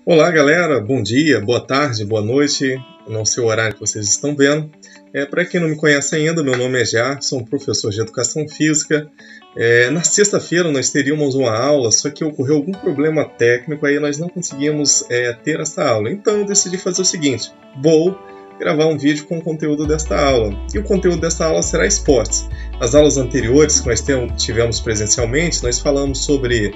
Olá galera, bom dia, boa tarde, boa noite, não sei o horário que vocês estão vendo. Para quem não me conhece ainda, meu nome é Jar, sou um professor de Educação Física. Na sexta-feira nós teríamos uma aula, só que ocorreu algum problema técnico, aí nós não conseguimos ter essa aula. Então eu decidi fazer o seguinte, vou gravar um vídeo com o conteúdo desta aula. E o conteúdo desta aula será esportes. Nas aulas anteriores que nós tivemos presencialmente, nós falamos sobre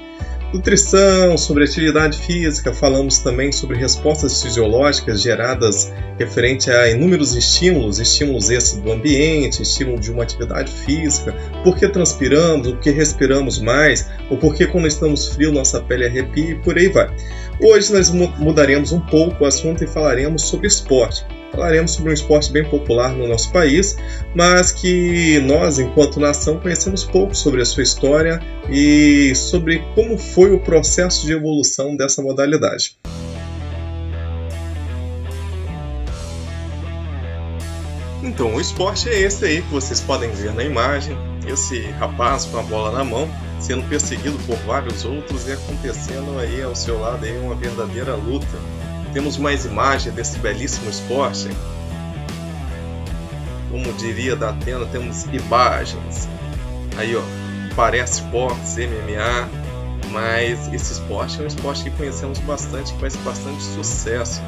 nutrição, sobre atividade física, falamos também sobre respostas fisiológicas geradas referente a inúmeros estímulos esses do ambiente, estímulo de uma atividade física, por que transpiramos, por que respiramos mais, ou por que quando estamos frios nossa pele arrepia e por aí vai. Hoje nós mudaremos um pouco o assunto e falaremos sobre esporte. Falaremos sobre um esporte bem popular no nosso país, mas que nós, enquanto nação, conhecemos pouco sobre a sua história e sobre como foi o processo de evolução dessa modalidade. Então, o esporte é esse aí que vocês podem ver na imagem, esse rapaz com a bola na mão, sendo perseguido por vários outros e acontecendo aí ao seu lado aí uma verdadeira luta. Temos mais imagens desse belíssimo esporte. Como diria da Atena, temos imagens. Aí ó, parece boxe, MMA, mas esse esporte é um esporte que conhecemos bastante, que faz bastante sucesso.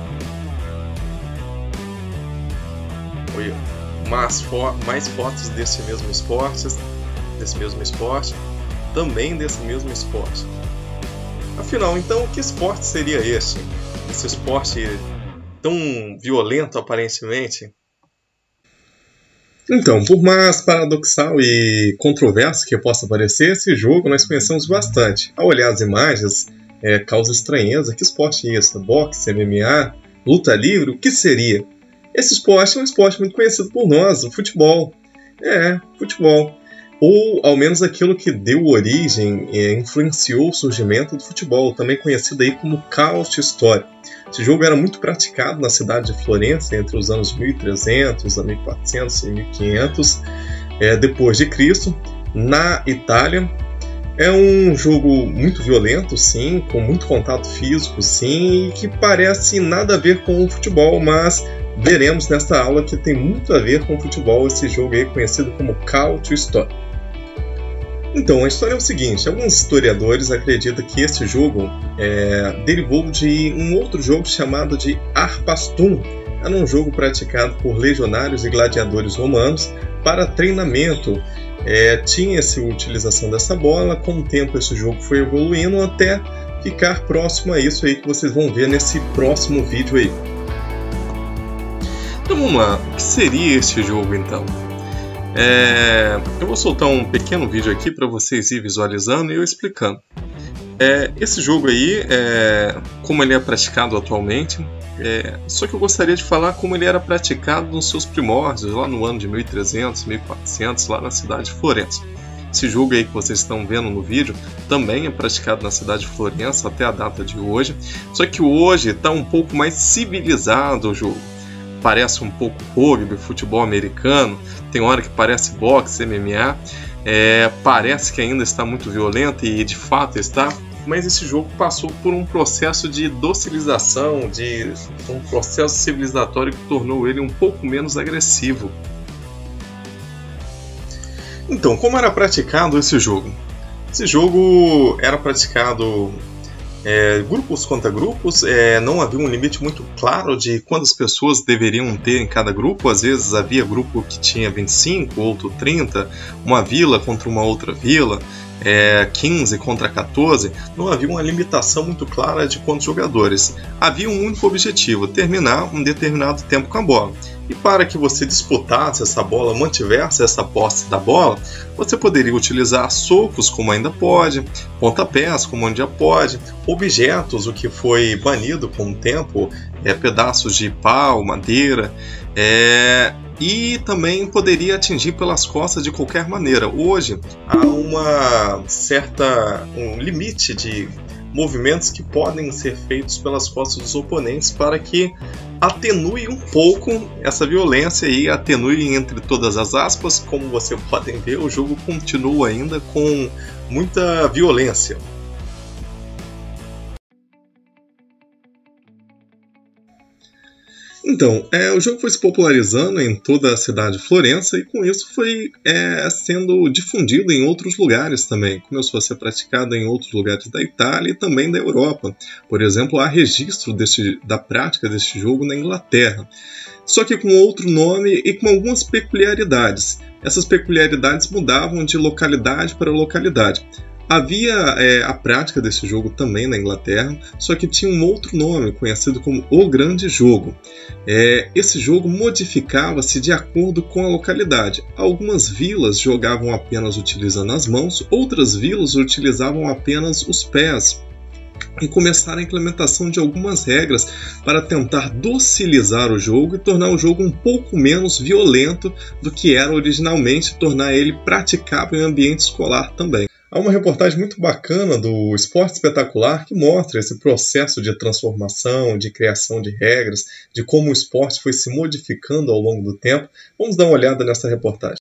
Olha, mais fotos desse mesmo esporte, também desse mesmo esporte. Afinal, então, que esporte seria este? Esse esporte tão violento aparentemente? Então, por mais paradoxal e controverso que possa parecer, esse jogo nós conhecemos bastante. Ao olhar as imagens, causa estranheza. Que esporte é esse? Boxe, MMA, luta livre? O que seria? Esse esporte é um esporte muito conhecido por nós, o futebol. Futebol. Ou ao menos aquilo que deu origem e influenciou o surgimento do futebol, também conhecido aí como Couch História. Esse jogo era muito praticado na cidade de Florença entre os anos 1300 a 1400 e 1500 depois de Cristo, na Itália. É um jogo muito violento, sim, com muito contato físico, sim, e que parece nada a ver com o futebol, mas veremos nesta aula que tem muito a ver com o futebol, esse jogo aí conhecido como Couch História. Então, a história é o seguinte, alguns historiadores acreditam que esse jogo derivou de um outro jogo chamado de Arpastum. Era um jogo praticado por legionários e gladiadores romanos para treinamento. Tinha-se a utilização dessa bola, com o tempo esse jogo foi evoluindo até ficar próximo a isso aí que vocês vão ver nesse próximo vídeo aí. Então vamos lá, o que seria esse jogo então? Eu vou soltar um pequeno vídeo aqui para vocês ir visualizando e eu explicando. Esse jogo aí, como ele é praticado atualmente, só que eu gostaria de falar como ele era praticado nos seus primórdios, lá no ano de 1300, 1400, lá na cidade de Florença. Esse jogo aí que vocês estão vendo no vídeo também é praticado na cidade de Florença até a data de hoje, só que hoje está um pouco mais civilizado o jogo. Parece um pouco rugby, futebol americano, tem hora que parece boxe, MMA, parece que ainda está muito violento e de fato está, mas esse jogo passou por um processo de docilização, de um processo civilizatório que tornou ele um pouco menos agressivo. Então, como era praticado esse jogo? Esse jogo era praticado grupos contra grupos, não havia um limite muito claro de quantas pessoas deveriam ter em cada grupo. Às vezes havia grupo que tinha 25, outro 30, uma vila contra uma outra vila, 15 contra 14, não havia uma limitação muito clara de quantos jogadores. Havia um único objetivo, terminar um determinado tempo com a bola. E para que você disputasse essa bola, mantivesse essa posse da bola, você poderia utilizar socos, como ainda pode, pontapés, como ainda pode, objetos, o que foi banido com o tempo, pedaços de pau, madeira, e também poderia atingir pelas costas de qualquer maneira. Hoje há um limite de movimentos que podem ser feitos pelas costas dos oponentes para que atenue um pouco essa violência e atenue entre todas as aspas. Como vocês podem ver, o jogo continua ainda com muita violência. Então, o jogo foi se popularizando em toda a cidade de Florença e com isso foi sendo difundido em outros lugares também. Começou a ser praticado em outros lugares da Itália e também da Europa. Por exemplo, há registro da prática deste jogo na Inglaterra. Só que com outro nome e com algumas peculiaridades. Essas peculiaridades mudavam de localidade para localidade. Havia a prática desse jogo também na Inglaterra, só que tinha um outro nome, conhecido como O Grande Jogo. Esse jogo modificava-se de acordo com a localidade. Algumas vilas jogavam apenas utilizando as mãos, outras vilas utilizavam apenas os pés. E começaram a implementação de algumas regras para tentar docilizar o jogo e tornar o jogo um pouco menos violento do que era originalmente, tornar ele praticável em ambiente escolar também. Há uma reportagem muito bacana do Esporte Espetacular que mostra esse processo de transformação, de criação de regras, de como o esporte foi se modificando ao longo do tempo. Vamos dar uma olhada nessa reportagem.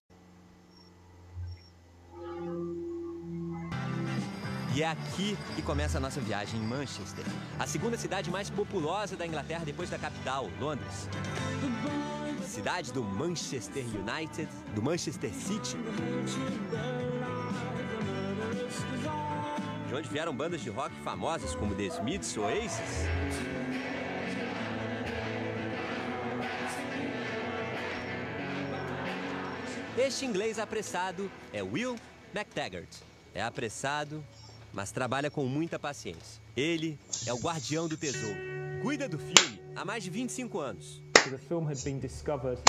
E é aqui que começa a nossa viagem em Manchester, a segunda cidade mais populosa da Inglaterra depois da capital, Londres. Cidade do Manchester United, do Manchester City, de onde vieram bandas de rock famosas como The Smiths ou Oasis. Este inglês apressado é Will McTaggart. É apressado, mas trabalha com muita paciência. Ele é o guardião do tesouro. Cuida do filme há mais de 25 anos. The film had been discovered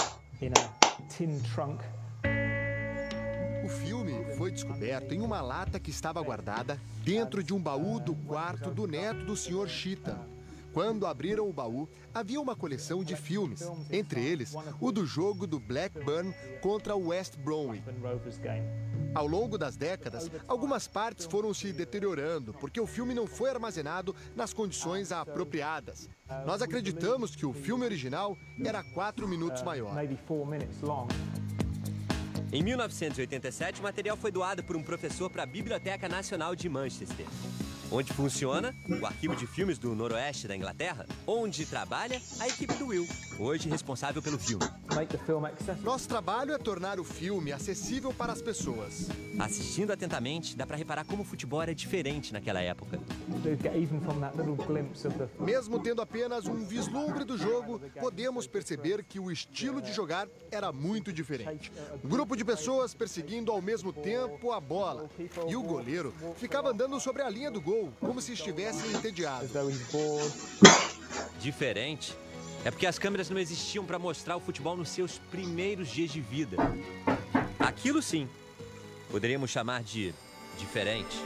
in a tin trunk. O filme foi descoberto em uma lata que estava guardada dentro de um baú do quarto do neto do Sr. Cheetham. Quando abriram o baú, havia uma coleção de filmes, entre eles o do jogo do Blackburn contra o West Bromwich. Ao longo das décadas, algumas partes foram se deteriorando porque o filme não foi armazenado nas condições apropriadas. Nós acreditamos que o filme original era 4 minutos maior. Em 1987, o material foi doado por um professor para a Biblioteca Nacional de Manchester, onde funciona o arquivo de filmes do noroeste da Inglaterra, onde trabalha a equipe do Will, hoje responsável pelo filme. Nosso trabalho é tornar o filme acessível para as pessoas. Assistindo atentamente, dá para reparar como o futebol era diferente naquela época. Mesmo tendo apenas um vislumbre do jogo, podemos perceber que o estilo de jogar era muito diferente. Um grupo de pessoas perseguindo ao mesmo tempo a bola. E o goleiro ficava andando sobre a linha do gol, como se estivesse entediado. Diferente? É porque as câmeras não existiam para mostrar o futebol nos seus primeiros dias de vida. Aquilo sim, poderíamos chamar de diferente.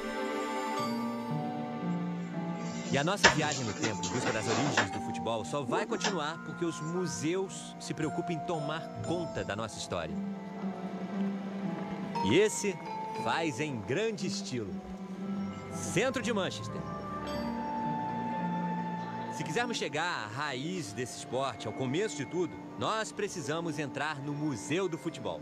E a nossa viagem no tempo, em busca das origens do futebol, só vai continuar porque os museus se preocupam em tomar conta da nossa história. E esse faz em grande estilo. Centro de Manchester. Se quisermos chegar à raiz desse esporte, ao começo de tudo, nós precisamos entrar no Museu do Futebol.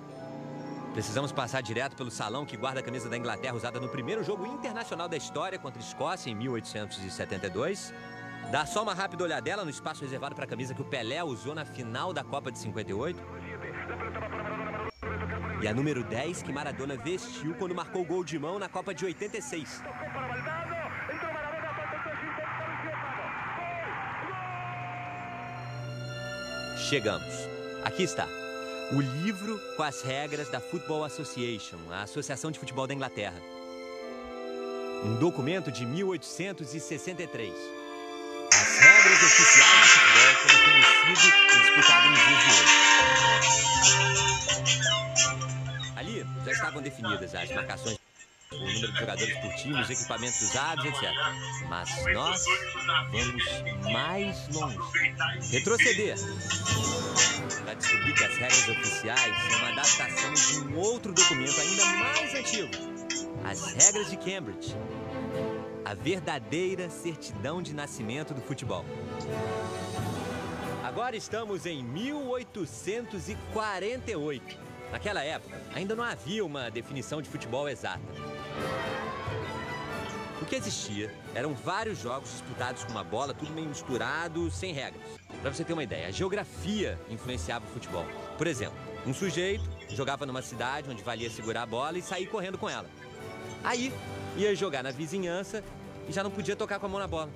Precisamos passar direto pelo salão que guarda a camisa da Inglaterra usada no primeiro jogo internacional da história contra a Escócia em 1872. Dar só uma rápida olhadela no espaço reservado para a camisa que o Pelé usou na final da Copa de 58. E a número 10 que Maradona vestiu quando marcou o gol de mão na Copa de 86. Chegamos. Aqui está. O livro com as regras da Football Association, a Associação de Futebol da Inglaterra. Um documento de 1863. As regras oficiais do futebol como conhecido e disputado nos dias de hoje. Ali já estavam definidas as marcações, o número de jogadores por time, os equipamentos usados, etc. Mas nós vamos mais longe. Retroceder. Para descobrir que as regras oficiais são uma adaptação de um outro documento ainda mais antigo. As regras de Cambridge. A verdadeira certidão de nascimento do futebol. Agora estamos em 1848. Naquela época, ainda não havia uma definição de futebol exata. O que existia eram vários jogos disputados com uma bola, tudo meio misturado, sem regras. Para você ter uma ideia, a geografia influenciava o futebol. Por exemplo, um sujeito jogava numa cidade onde valia segurar a bola e sair correndo com ela. Aí, ia jogar na vizinhança e já não podia tocar com a mão na bola.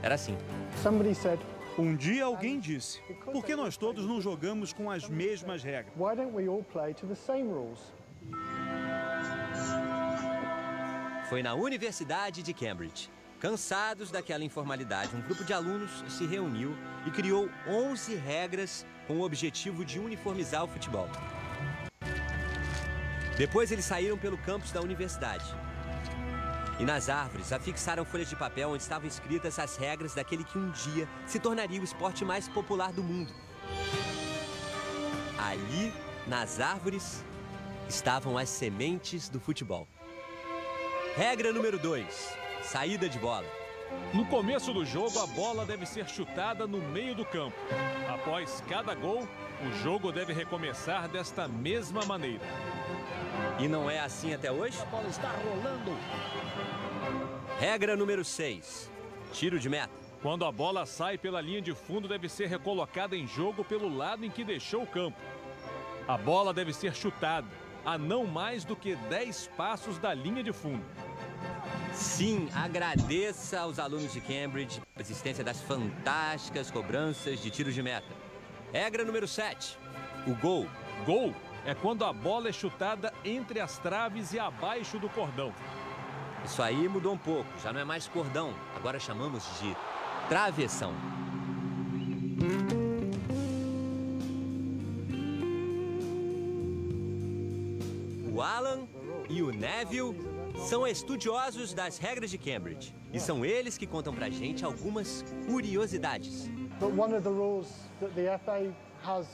Era assim. Somebody said, Um dia alguém disse, por que nós todos não jogamos com as mesmas regras? why don't we all play to the same rules? Foi na Universidade de Cambridge. Cansados daquela informalidade, um grupo de alunos se reuniu e criou 11 regras com o objetivo de uniformizar o futebol. Depois eles saíram pelo campus da universidade. E nas árvores afixaram folhas de papel onde estavam escritas as regras daquele que um dia se tornaria o esporte mais popular do mundo. Ali, nas árvores, estavam as sementes do futebol. Regra número 2, saída de bola. No começo do jogo, a bola deve ser chutada no meio do campo. Após cada gol, o jogo deve recomeçar desta mesma maneira. E não é assim até hoje? A bola está rolando. Regra número 6, tiro de meta. Quando a bola sai pela linha de fundo, deve ser recolocada em jogo pelo lado em que deixou o campo. A bola deve ser chutada a não mais do que 10 passos da linha de fundo. Sim, agradeça aos alunos de Cambridge a existência das fantásticas cobranças de tiro de meta. Regra número 7, o gol. Gol é quando a bola é chutada entre as traves e abaixo do cordão. Isso aí mudou um pouco, já não é mais cordão, agora chamamos de travessão. O Alan e o Neville são estudiosos das regras de Cambridge e são eles que contam pra gente algumas curiosidades. But one of the rules that the FA has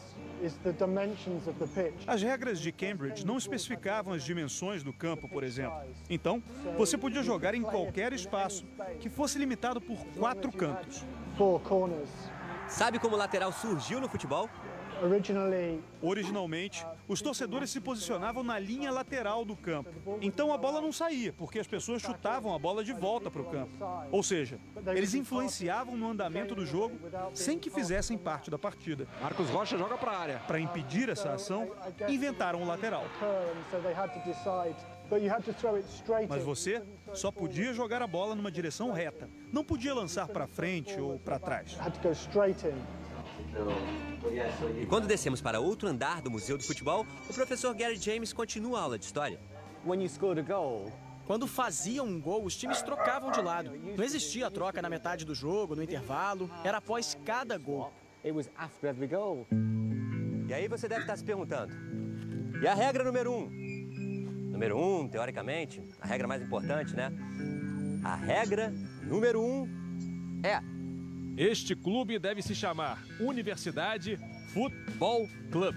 is the dimensions of the pitch. As regras de Cambridge não especificavam as dimensões do campo, por exemplo. Então, você podia jogar em qualquer espaço, que fosse limitado por 4 cantos. 4 corners. Sabe como o lateral surgiu no futebol? Originalmente, os torcedores se posicionavam na linha lateral do campo. Então a bola não saía, porque as pessoas chutavam a bola de volta para o campo. Ou seja, eles influenciavam no andamento do jogo sem que fizessem parte da partida. Marcos Rocha joga para a área. Para impedir essa ação, inventaram o lateral. Mas você só podia jogar a bola numa direção reta. Não podia lançar para frente ou para trás. E quando descemos para outro andar do Museu do Futebol, o professor Gary James continua a aula de história. Quando faziam um gol, os times trocavam de lado. Não existia a troca na metade do jogo, no intervalo. Era após cada gol. E aí você deve estar se perguntando, e a regra número 1? Número 1, teoricamente, a regra mais importante, né? A regra número 1 é: este clube deve se chamar Universidade Futebol Club.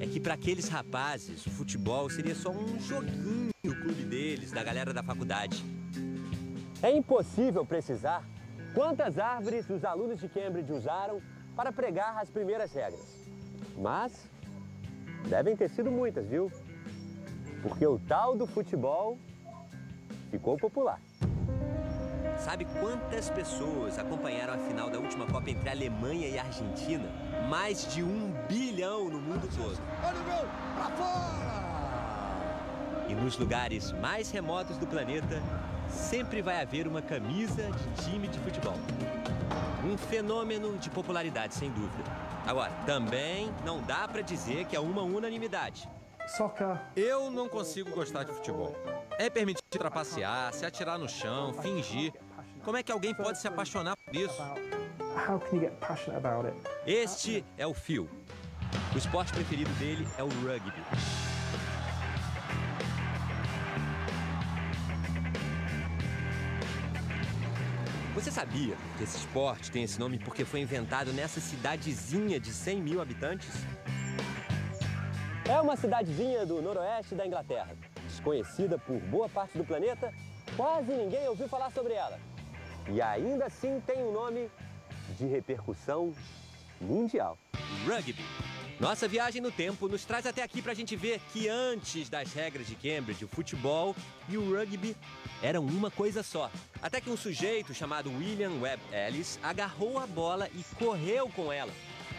É que para aqueles rapazes, o futebol seria só um joguinho no clube deles, da galera da faculdade. É impossível precisar quantas árvores os alunos de Cambridge usaram para pregar as primeiras regras. Mas devem ter sido muitas, viu? Porque o tal do futebol ficou popular. Sabe quantas pessoas acompanharam a final da última Copa entre a Alemanha e a Argentina? Mais de 1 bilhão no mundo todo. Olha o gol, pra fora! E nos lugares mais remotos do planeta, sempre vai haver uma camisa de time de futebol. Um fenômeno de popularidade, sem dúvida. Agora, também não dá pra dizer que é uma unanimidade. Eu não consigo gostar de futebol. É permitido trapacear, se atirar no chão, fingir. Como é que alguém pode se apaixonar por isso? Este é o Phil. O esporte preferido dele é o rugby. Você sabia que esse esporte tem esse nome porque foi inventado nessa cidadezinha de 100 mil habitantes? É uma cidadezinha do noroeste da Inglaterra. Desconhecida por boa parte do planeta, quase ninguém ouviu falar sobre ela. E ainda assim tem um nome de repercussão mundial. Rugby. Nossa viagem no tempo nos traz até aqui pra gente ver que antes das regras de Cambridge, o futebol e o rugby eram uma coisa só. Até que um sujeito chamado William Webb Ellis agarrou a bola e correu com ela.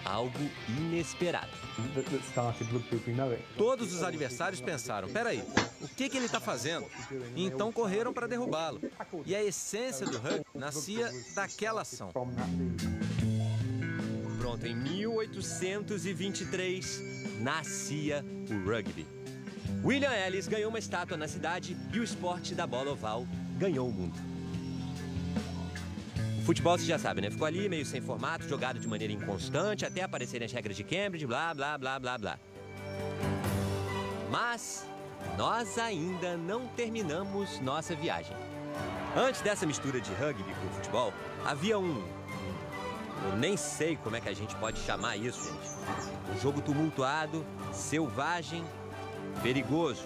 Algo inesperado. Todos os adversários pensaram, peraí, o que ele está fazendo? E então correram para derrubá-lo. E a essência do rugby nascia daquela ação. Pronto, em 1823, nascia o rugby. William Ellis ganhou uma estátua na cidade e o esporte da bola oval ganhou o mundo. O futebol, você já sabe, né? Ficou ali meio sem formato, jogado de maneira inconstante, até aparecerem as regras de Cambridge, blá, blá, blá, blá, blá. Mas nós ainda não terminamos nossa viagem. Antes dessa mistura de rugby com futebol, havia eu nem sei como é que a gente pode chamar isso, gente. Um jogo tumultuado, selvagem, perigoso.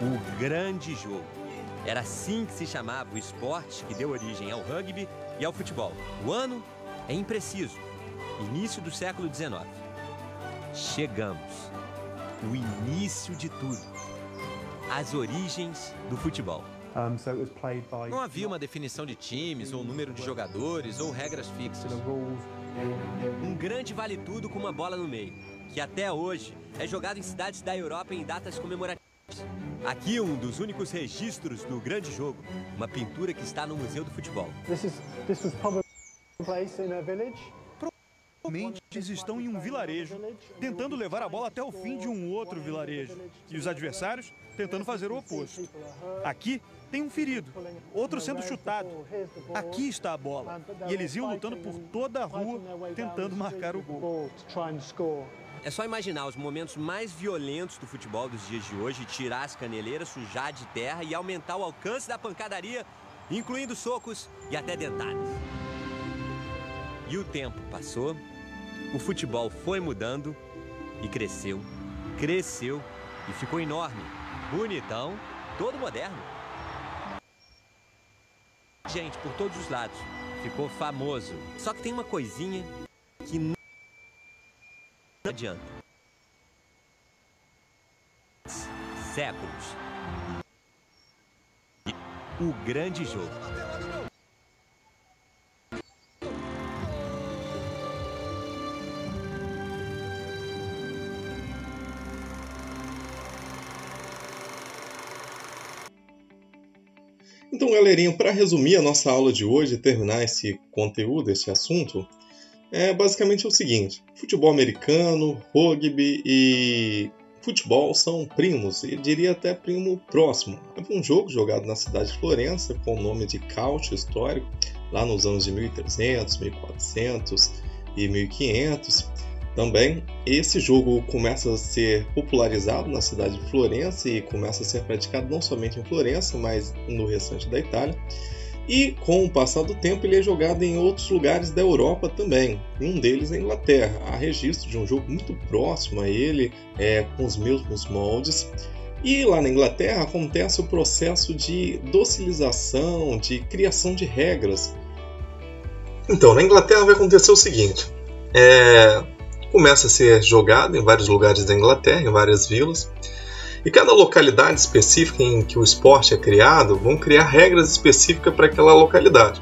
O grande jogo. Era assim que se chamava o esporte que deu origem ao rugby e ao futebol. O ano é impreciso. Início do século XIX. Chegamos. O início de tudo. As origens do futebol. Não havia uma definição de times, ou número de jogadores, ou regras fixas. Um grande vale-tudo com uma bola no meio, que até hoje é jogado em cidades da Europa em datas comemorativas. Aqui um dos únicos registros do grande jogo, uma pintura que está no Museu do Futebol. Provavelmente eles estão em um vilarejo, tentando levar a bola até o fim de um outro vilarejo, e os adversários tentando fazer o oposto. Aqui tem um ferido, outro sendo chutado. Aqui está a bola, e eles iam lutando por toda a rua, tentando marcar o gol. É só imaginar os momentos mais violentos do futebol dos dias de hoje, tirar as caneleiras, sujar de terra e aumentar o alcance da pancadaria, incluindo socos e até dentadas. E o tempo passou, o futebol foi mudando e cresceu, cresceu e ficou enorme, bonitão, todo moderno. Gente, por todos os lados, ficou famoso. Só que tem uma coisinha que não adianta. Séculos. O grande jogo. Então, galerinha, para resumir a nossa aula de hoje e terminar esse conteúdo, esse assunto, basicamente o seguinte: futebol americano, rugby e futebol são primos, eu diria até primo próximo. Havia um jogo jogado na cidade de Florença com o nome de Cálcio Histórico, lá nos anos de 1300, 1400 e 1500. Também, esse jogo começa a ser popularizado na cidade de Florença e começa a ser praticado não somente em Florença, mas no restante da Itália. E, com o passar do tempo, ele é jogado em outros lugares da Europa também. Um deles é a Inglaterra. Há registro de um jogo muito próximo a ele, com os mesmos moldes. E lá na Inglaterra acontece o processo de docilização, de criação de regras. Então, na Inglaterra vai acontecer o seguinte: começa a ser jogado em vários lugares da Inglaterra, em várias vilas, e cada localidade específica em que o esporte é criado vão criar regras específicas para aquela localidade.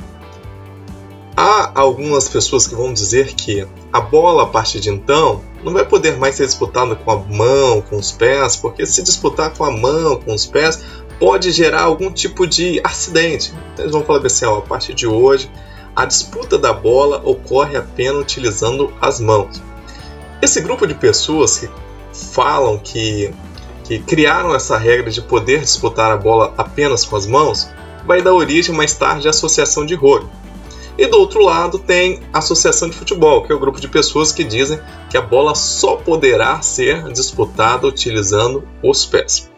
Há algumas pessoas que vão dizer que a bola, a partir de então, não vai poder mais ser disputada com a mão, com os pés, porque se disputar com a mão, com os pés, pode gerar algum tipo de acidente. Eles vão falar assim: a partir de hoje, a disputa da bola ocorre apenas utilizando as mãos. Esse grupo de pessoas que falam que criaram essa regra de poder disputar a bola apenas com as mãos vai dar origem mais tarde à associação de rugby. E do outro lado tem a associação de futebol, que é o grupo de pessoas que dizem que a bola só poderá ser disputada utilizando os pés.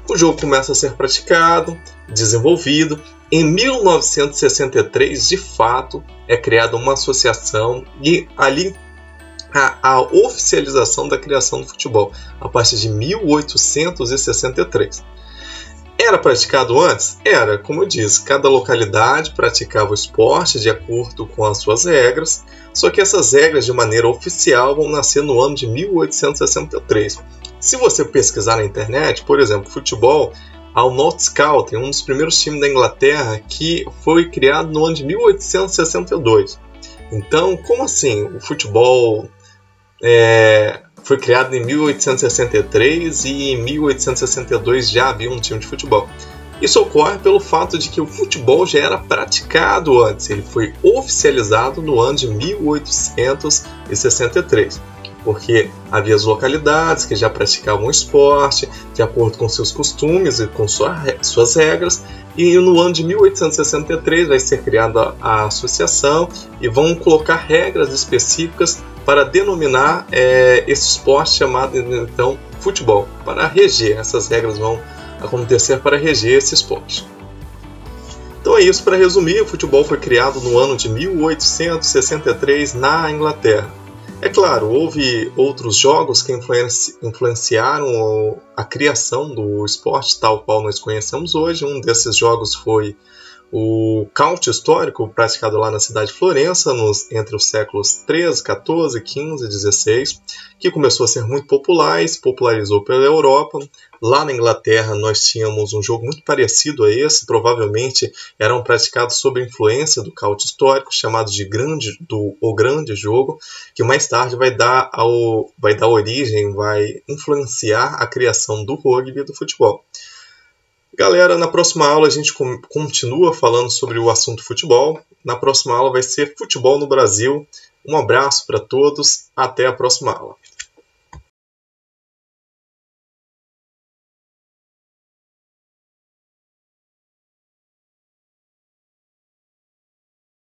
O jogo começa a ser praticado, desenvolvido. Em 1963, de fato, é criada uma associação e ali a oficialização da criação do futebol, a partir de 1863. Era praticado antes? Era, como eu disse, cada localidade praticava o esporte de acordo com as suas regras, só que essas regras de maneira oficial vão nascer no ano de 1863. Se você pesquisar na internet, por exemplo, futebol, há o North Scout, um dos primeiros times da Inglaterra, que foi criado no ano de 1862. Então, como assim? O futebol foi criado em 1863 e em 1862 já havia um time de futebol. Isso ocorre pelo fato de que o futebol já era praticado antes. Ele foi oficializado no ano de 1863, porque havia as localidades que já praticavam o esporte de acordo com seus costumes e com suas regras. E no ano de 1863 vai ser criada a associação e vão colocar regras específicas para denominar esse esporte chamado então futebol, para reger. Essas regras vão acontecer para reger esse esporte. Então é isso, para resumir, o futebol foi criado no ano de 1863 na Inglaterra. É claro, houve outros jogos que influenciaram a criação do esporte tal qual nós conhecemos hoje. Um desses jogos foi o Count histórico, praticado lá na cidade de Florença, entre os séculos 13, 14, 15 e 16, que começou a ser muito popular e se popularizou pela Europa. Lá na Inglaterra nós tínhamos um jogo muito parecido a esse, provavelmente eram praticados sob a influência do Count histórico, chamado de O Grande Jogo, que mais tarde vai dar origem, vai influenciar a criação do rugby e do futebol. Galera, na próxima aula a gente continua falando sobre o assunto futebol. Na próxima aula vai ser futebol no Brasil. Um abraço para todos, até a próxima aula.